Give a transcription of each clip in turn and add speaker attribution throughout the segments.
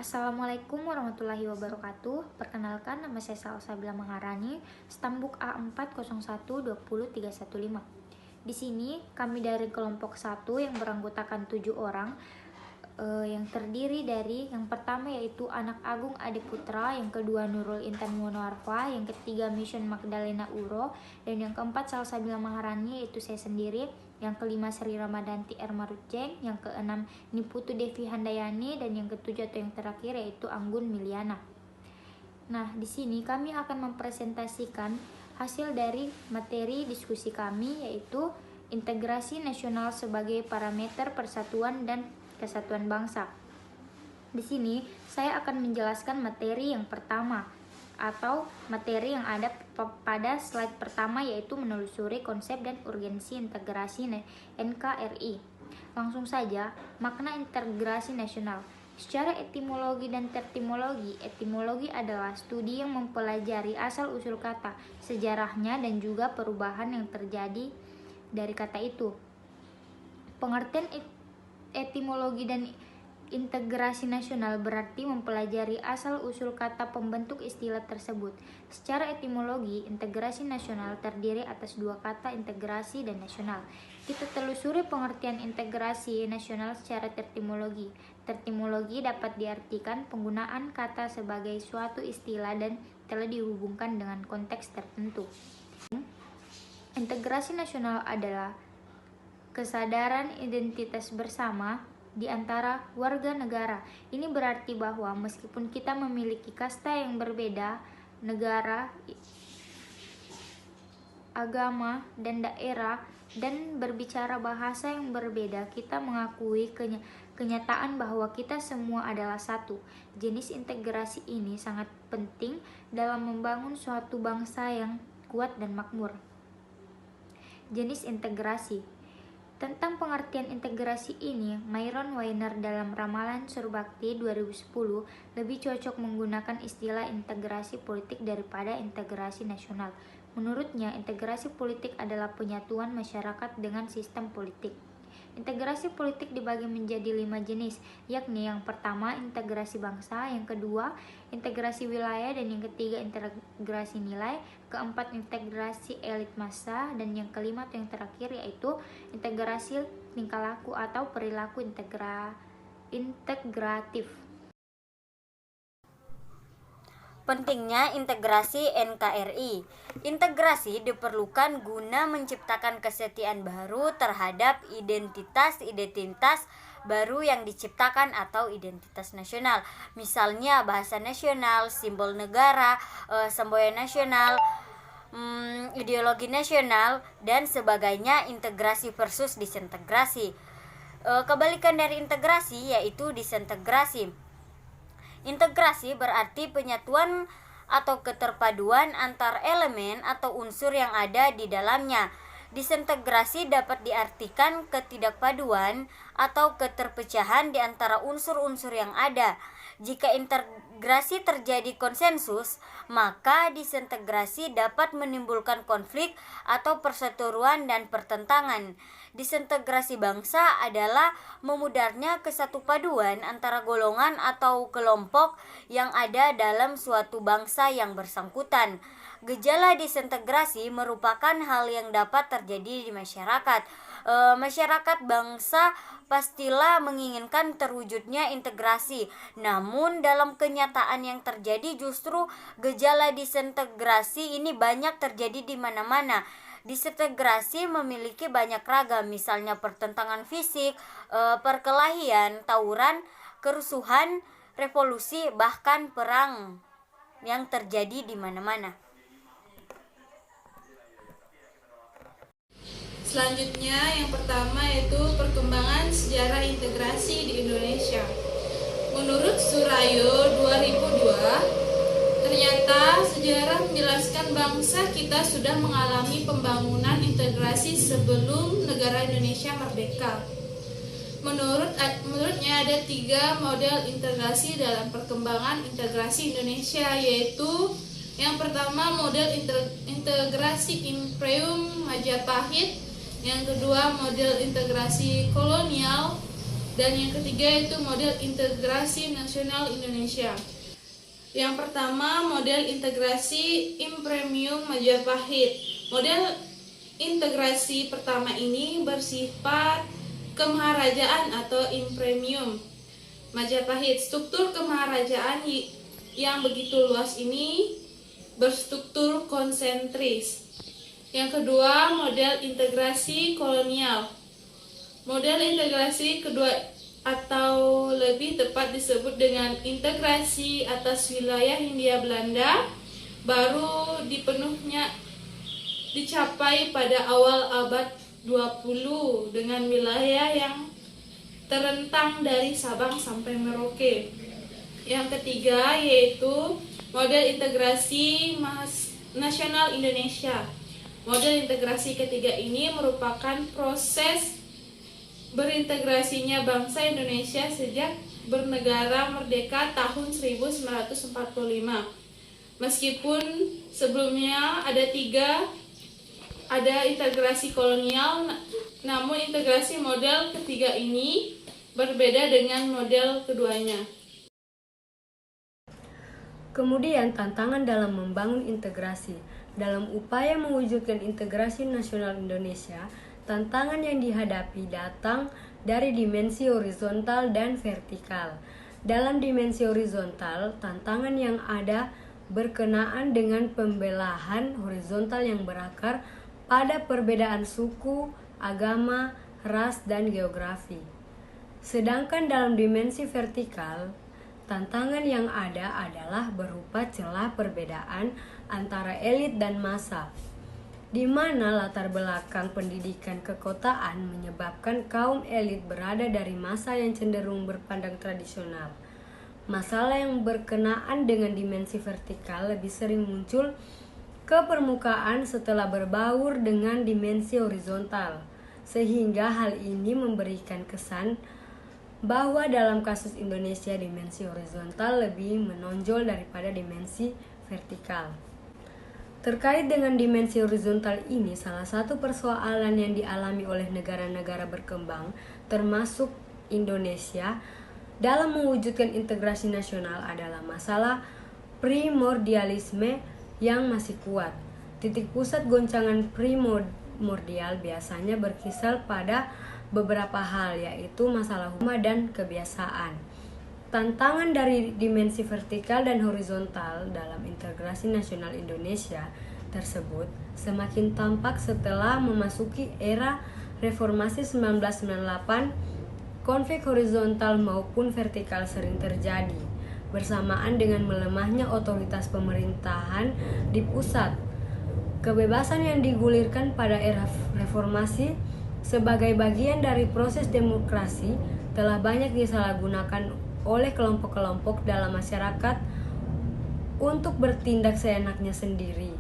Speaker 1: Assalamualaikum warahmatullahi wabarakatuh. Perkenalkan, nama saya Salsabila Maharani, Stambuk A401200315. Di sini kami dari kelompok 1 yang beranggotakan 7 orang, yang terdiri dari yang pertama yaitu Anak Agung Ade Putra, yang kedua Nurul Intan Monoarfa, yang ketiga Mission Magdalena Uro, dan yang keempat Salsabila Maharani yaitu saya sendiri, yang kelima Sri Ramadanti Ermaruceng, yang keenam Niputu Devi Handayani, dan yang ketujuh atau yang terakhir yaitu Anggun Miliana. Nah, di sini kami akan mempresentasikan hasil dari materi diskusi kami, yaitu integrasi nasional sebagai parameter persatuan dan kesatuan bangsa. Di sini saya akan menjelaskan materi yang pertama atau materi yang ada pada slide pertama, yaitu menelusuri konsep dan urgensi integrasi NKRI. Langsung saja, makna integrasi nasional. Secara etimologi dan terminologi, etimologi adalah studi yang mempelajari asal-usul kata, sejarahnya, dan juga perubahan yang terjadi dari kata itu. Pengertian etimologi dan integrasi nasional berarti mempelajari asal-usul kata pembentuk istilah tersebut. Secara etimologi, integrasi nasional terdiri atas dua kata, integrasi dan nasional. Kita telusuri pengertian integrasi nasional secara terminologi. Terminologi dapat diartikan penggunaan kata sebagai suatu istilah dan telah dihubungkan dengan konteks tertentu. Integrasi nasional adalah kesadaran identitas bersama di antara warga negara. Ini berarti bahwa meskipun kita memiliki kasta yang berbeda, negara, agama, dan daerah, dan berbicara bahasa yang berbeda, kita mengakui kenyataan bahwa kita semua adalah satu. Jenis integrasi ini sangat penting dalam membangun suatu bangsa yang kuat dan makmur. Jenis integrasi. Tentang pengertian integrasi ini, Myron Weiner dalam Ramalan Surbakti 2010 lebih cocok menggunakan istilah integrasi politik daripada integrasi nasional. Menurutnya, integrasi politik adalah penyatuan masyarakat dengan sistem politik. Integrasi politik dibagi menjadi 5 jenis, yakni yang pertama integrasi bangsa, yang kedua integrasi wilayah, dan yang ketiga integrasi nilai, keempat integrasi elit massa, dan yang kelima atau yang terakhir yaitu integrasi tingkah laku atau perilaku integratif.
Speaker 2: Pentingnya integrasi NKRI. Integrasi diperlukan guna menciptakan kesetiaan baru terhadap identitas baru yang diciptakan atau identitas nasional. Misalnya bahasa nasional, simbol negara, semboyan nasional, ideologi nasional, dan sebagainya. Integrasi versus disintegrasi. Kebalikan dari integrasi yaitu disintegrasi. Integrasi berarti penyatuan atau keterpaduan antar elemen atau unsur yang ada di dalamnya. Disintegrasi dapat diartikan ketidakpaduan atau keterpecahan di antara unsur-unsur yang ada. Jika integrasi terjadi konsensus, maka disintegrasi dapat menimbulkan konflik atau perseteruan dan pertentangan. Disintegrasi bangsa adalah memudarnya kesatupaduan antara golongan atau kelompok yang ada dalam suatu bangsa yang bersangkutan. Gejala disintegrasi merupakan hal yang dapat terjadi di masyarakat. Masyarakat bangsa pastilah menginginkan terwujudnya integrasi. Namun dalam kenyataan yang terjadi justru gejala disintegrasi ini banyak terjadi di mana-mana. Disintegrasi memiliki banyak ragam, misalnya pertentangan fisik, perkelahian, tawuran, kerusuhan, revolusi, bahkan perang yang terjadi di mana-mana.
Speaker 3: Selanjutnya, yang pertama yaitu perkembangan sejarah integrasi di Indonesia. Menurut Surayo 2002, ternyata sejarah menjelaskan bangsa kita sudah mengalami pembangunan integrasi sebelum negara Indonesia merdeka. Menurutnya ada 3 model integrasi dalam perkembangan integrasi Indonesia, yaitu yang pertama model integrasi Imperium Majapahit, yang kedua model integrasi kolonial, Dan yang ketiga yaitu model integrasi nasional Indonesia. Yang pertama, model integrasi Impremium Majapahit. Model integrasi pertama ini bersifat kemaharajaan atau Impremium Majapahit. Struktur kemaharajaan yang begitu luas ini berstruktur konsentris. Yang kedua, model integrasi kolonial. Model integrasi kedua atau lebih tepat disebut dengan integrasi atas wilayah Hindia Belanda baru dicapai pada awal abad 20 dengan wilayah yang terentang dari Sabang sampai Merauke. Yang ketiga yaitu model integrasi nasional Indonesia. Model integrasi ketiga ini merupakan proses berintegrasinya bangsa Indonesia sejak bernegara merdeka tahun 1945. Meskipun sebelumnya ada integrasi kolonial, namun integrasi model ketiga ini berbeda dengan model keduanya.
Speaker 4: Kemudian tantangan dalam membangun integrasi. Dalam upaya mewujudkan integrasi nasional Indonesia, tantangan yang dihadapi datang dari dimensi horizontal dan vertikal. Dalam dimensi horizontal, tantangan yang ada berkenaan dengan pembelahan horizontal yang berakar pada perbedaan suku, agama, ras, dan geografi. Sedangkan dalam dimensi vertikal, tantangan yang ada adalah berupa celah perbedaan antara elit dan massa, di mana latar belakang pendidikan kekotaan menyebabkan kaum elit berada dari massa yang cenderung berpandang tradisional. Masalah yang berkenaan dengan dimensi vertikal lebih sering muncul ke permukaan setelah berbaur dengan dimensi horizontal, sehingga hal ini memberikan kesan bahwa dalam kasus Indonesia dimensi horizontal lebih menonjol daripada dimensi vertikal. Terkait dengan dimensi horizontal ini, salah satu persoalan yang dialami oleh negara-negara berkembang, termasuk Indonesia, dalam mewujudkan integrasi nasional adalah masalah primordialisme yang masih kuat. Titik pusat goncangan primordial biasanya berkisar pada beberapa hal, yaitu masalah hukum dan kebiasaan. Tantangan dari dimensi vertikal dan horizontal dalam integrasi nasional Indonesia tersebut semakin tampak setelah memasuki era reformasi 1998. Konflik horizontal maupun vertikal sering terjadi bersamaan dengan melemahnya otoritas pemerintahan di pusat. Kebebasan yang digulirkan pada era reformasi sebagai bagian dari proses demokrasi telah banyak disalahgunakan oleh kelompok-kelompok dalam masyarakat untuk bertindak seenaknya sendiri.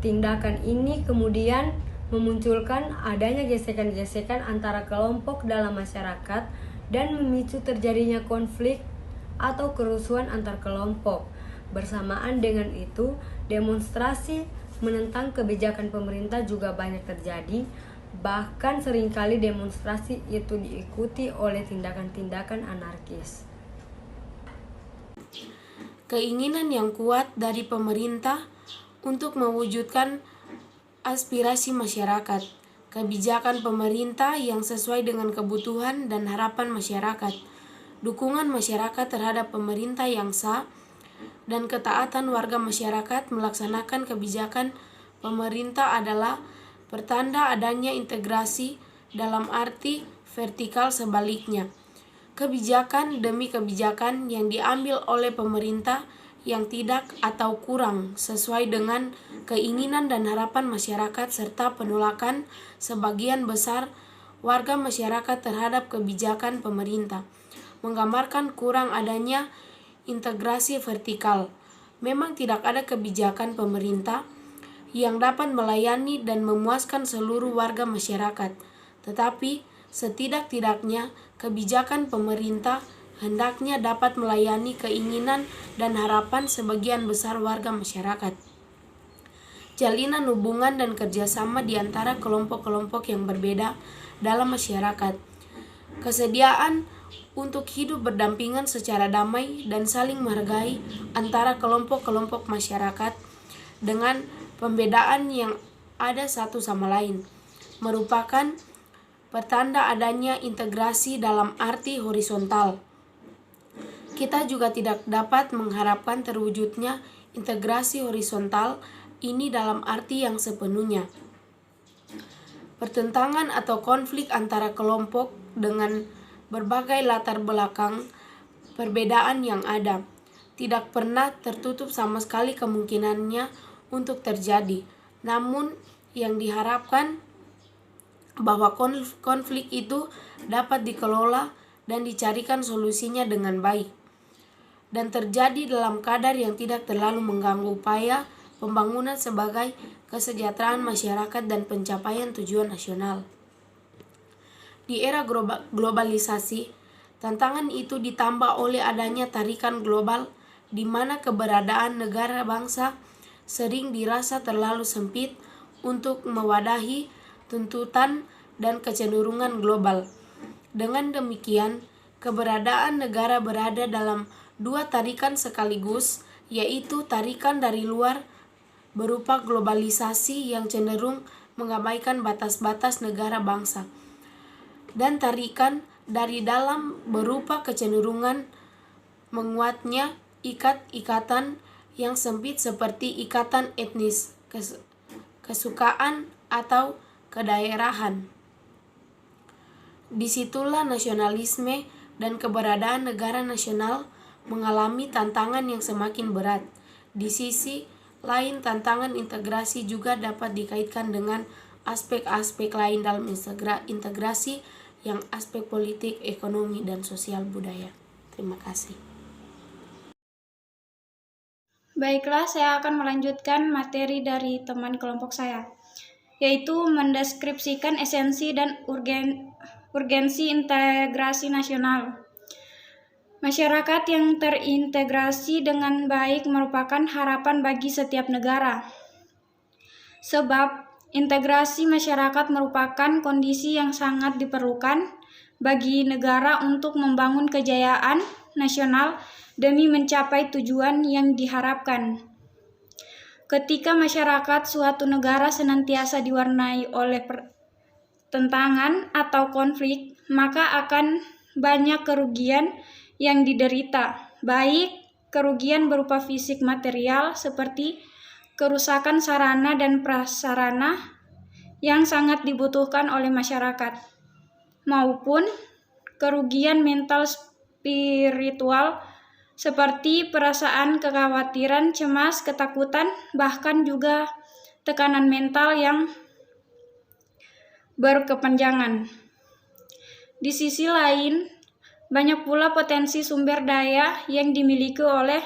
Speaker 4: Tindakan ini kemudian memunculkan adanya gesekan-gesekan antara kelompok dalam masyarakat dan memicu terjadinya konflik atau kerusuhan antar kelompok. Bersamaan dengan itu, demonstrasi menentang kebijakan pemerintah juga banyak terjadi. Bahkan seringkali demonstrasi itu diikuti oleh tindakan-tindakan anarkis.
Speaker 5: Keinginan yang kuat dari pemerintah untuk mewujudkan aspirasi masyarakat, kebijakan pemerintah yang sesuai dengan kebutuhan dan harapan masyarakat, dukungan masyarakat terhadap pemerintah yang sah, dan ketaatan warga masyarakat melaksanakan kebijakan pemerintah adalah pertanda adanya integrasi dalam arti vertikal sebaliknya. Kebijakan demi kebijakan yang diambil oleh pemerintah yang tidak atau kurang sesuai dengan keinginan dan harapan masyarakat serta penolakan sebagian besar warga masyarakat terhadap kebijakan pemerintah menggambarkan kurang adanya integrasi vertikal. Memang tidak ada kebijakan pemerintah yang dapat melayani dan memuaskan seluruh warga masyarakat, tetapi setidak-tidaknya kebijakan pemerintah hendaknya dapat melayani keinginan dan harapan sebagian besar warga masyarakat. Jalinan hubungan dan kerjasama di antara kelompok-kelompok yang berbeda dalam masyarakat. Kesediaan untuk hidup berdampingan secara damai dan saling menghargai antara kelompok-kelompok masyarakat dengan pembedaan yang ada satu sama lain, merupakan pertanda adanya integrasi dalam arti horizontal. Kita juga tidak dapat mengharapkan terwujudnya integrasi horizontal ini dalam arti yang sepenuhnya. Pertentangan atau konflik antara kelompok dengan berbagai latar belakang perbedaan yang ada tidak pernah tertutup sama sekali kemungkinannya untuk terjadi. Namun yang diharapkan bahwa konflik itu dapat dikelola dan dicarikan solusinya dengan baik dan terjadi dalam kadar yang tidak terlalu mengganggu upaya pembangunan sebagai kesejahteraan masyarakat dan pencapaian tujuan nasional. Di era globalisasi, tantangan itu ditambah oleh adanya tarikan global di mana keberadaan negara bangsa sering dirasa terlalu sempit untuk mewadahi tuntutan dan kecenderungan global. Dengan demikian, keberadaan negara berada dalam dua tarikan sekaligus, yaitu tarikan dari luar berupa globalisasi yang cenderung mengabaikan batas-batas negara bangsa, dan tarikan dari dalam berupa kecenderungan menguatnya ikatan yang sempit seperti ikatan etnis, kesukaan, atau kedaerahan. Disitulah nasionalisme dan keberadaan negara nasional mengalami tantangan yang semakin berat. Di sisi lain, tantangan integrasi juga dapat dikaitkan dengan aspek-aspek lain dalam integrasi yang aspek politik, ekonomi, dan sosial budaya. Terima kasih.
Speaker 6: Baiklah, saya akan melanjutkan materi dari teman kelompok saya, yaitu mendeskripsikan esensi dan urgensi integrasi nasional. Masyarakat yang terintegrasi dengan baik merupakan harapan bagi setiap negara. Sebab integrasi masyarakat merupakan kondisi yang sangat diperlukan bagi negara untuk membangun kejayaan nasional demi mencapai tujuan yang diharapkan. Ketika masyarakat suatu negara senantiasa diwarnai oleh pertentangan atau konflik, maka akan banyak kerugian yang diderita, baik kerugian berupa fisik material seperti kerusakan sarana dan prasarana yang sangat dibutuhkan oleh masyarakat, maupun kerugian mental spiritual seperti perasaan kekhawatiran, cemas, ketakutan, bahkan juga tekanan mental yang berkepanjangan. Di sisi lain, banyak pula potensi sumber daya yang dimiliki oleh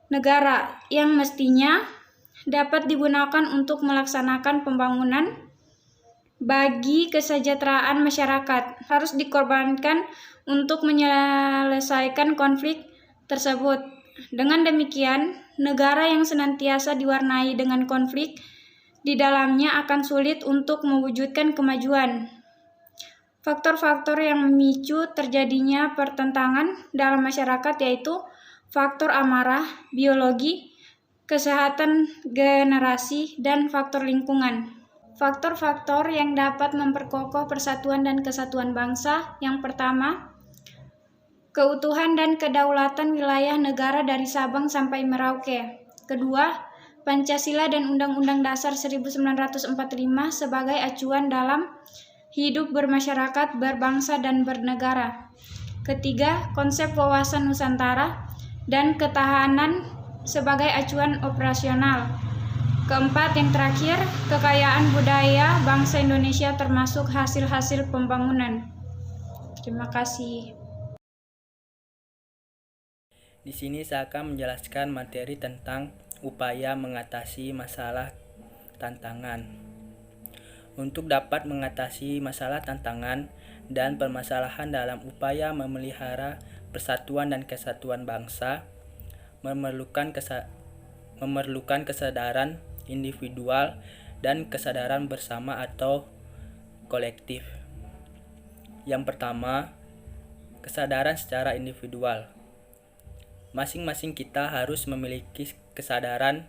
Speaker 6: negara yang mestinya dapat digunakan untuk melaksanakan pembangunan bagi kesejahteraan masyarakat, harus dikorbankan untuk menyelesaikan konflik tersebut. Dengan demikian, negara yang senantiasa diwarnai dengan konflik di dalamnya akan sulit untuk mewujudkan kemajuan. Faktor-faktor yang memicu terjadinya pertentangan dalam masyarakat yaitu faktor amarah, biologi, kesehatan generasi, dan faktor lingkungan. Faktor-faktor yang dapat memperkokoh persatuan dan kesatuan bangsa. Yang pertama, keutuhan dan kedaulatan wilayah negara dari Sabang sampai Merauke. Kedua, Pancasila dan Undang-Undang Dasar 1945 sebagai acuan dalam hidup bermasyarakat, berbangsa, dan bernegara. Ketiga, konsep wawasan Nusantara dan ketahanan sebagai acuan operasional. Keempat, yang terakhir, kekayaan budaya bangsa Indonesia termasuk hasil-hasil pembangunan. Terima kasih.
Speaker 7: Di sini saya akan menjelaskan materi tentang upaya mengatasi masalah tantangan. Untuk dapat mengatasi masalah tantangan dan permasalahan dalam upaya memelihara persatuan dan kesatuan bangsa, memerlukan kesadaran individual dan kesadaran bersama atau kolektif. Yang pertama, Kesadaran secara individual. Masing-masing kita harus memiliki kesadaran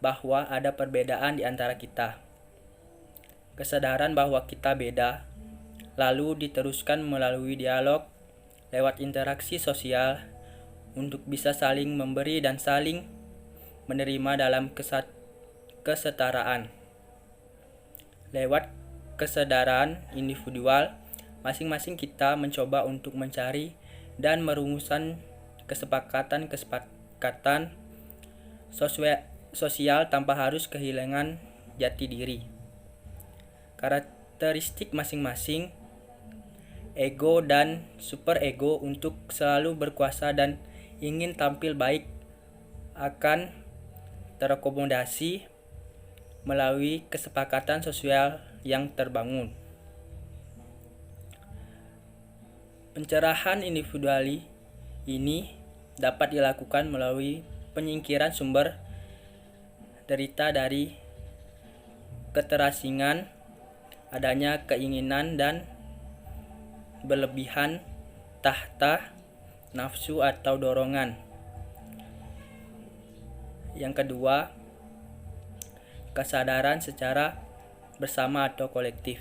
Speaker 7: bahwa ada perbedaan di antara kita. Kesadaran bahwa kita beda, lalu diteruskan melalui dialog, lewat interaksi sosial, untuk bisa saling memberi dan saling menerima dalam kesetaraan. Lewat kesadaran individual, masing-masing kita mencoba untuk mencari dan merumuskan kesepakatan sosial tanpa harus kehilangan jati diri. Karakteristik masing-masing, ego dan superego untuk selalu berkuasa dan ingin tampil baik akan terakomodasi melalui kesepakatan sosial yang terbangun. Pencerahan individuali ini dapat dilakukan melalui penyingkiran sumber derita dari keterasingan, adanya keinginan dan berlebihan, tahta, nafsu atau dorongan. Yang kedua, kesadaran secara bersama atau kolektif.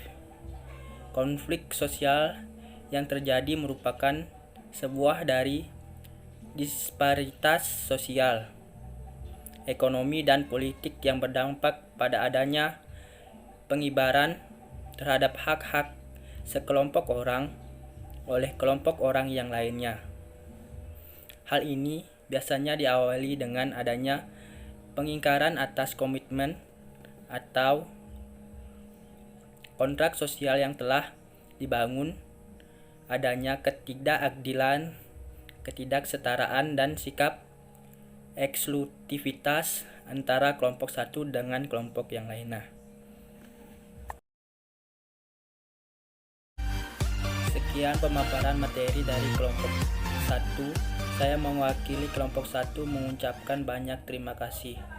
Speaker 7: Konflik sosial yang terjadi merupakan sebuah dari disparitas sosial, ekonomi dan politik yang berdampak pada adanya pengibaran terhadap hak-hak sekelompok orang oleh kelompok orang yang lainnya. Hal ini biasanya diawali dengan adanya pengingkaran atas komitmen atau kontrak sosial yang telah dibangun, adanya ketidakadilan, ketidaksetaraan, dan sikap eksklusivitas antara kelompok satu dengan kelompok yang lainnya. Sekian pemaparan materi dari kelompok 1. Saya mewakili kelompok 1 mengucapkan banyak terima kasih.